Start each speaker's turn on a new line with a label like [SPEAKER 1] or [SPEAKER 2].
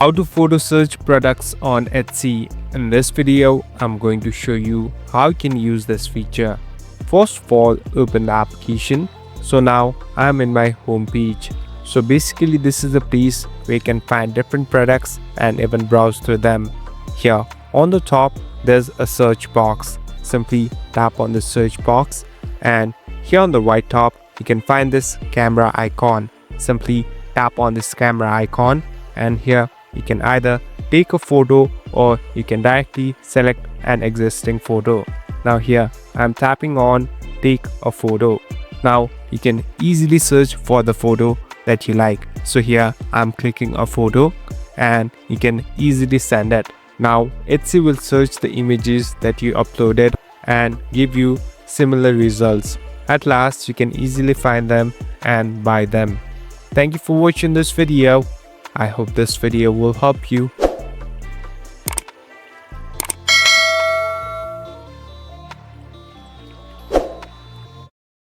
[SPEAKER 1] How to photo search products on Etsy. In this video, I'm going to show you how you can use this feature. First of all, open the application. So now I'm in my home page. So basically this is a place where you can find different products and even browse through them. Here on the top, there's a search box. Simply tap on the search box, and here on the right top, you can find this camera icon. Simply tap on this camera icon, and here you can either take a photo or you can directly select an existing photo. Now here I'm tapping on take a photo. Now you can easily search for the photo that you like. So here I'm clicking a photo and you can easily send it. Now Etsy will search the images that you uploaded and give you similar results. At last you can easily find them and buy them. Thank you for watching this video. I hope this video will help you.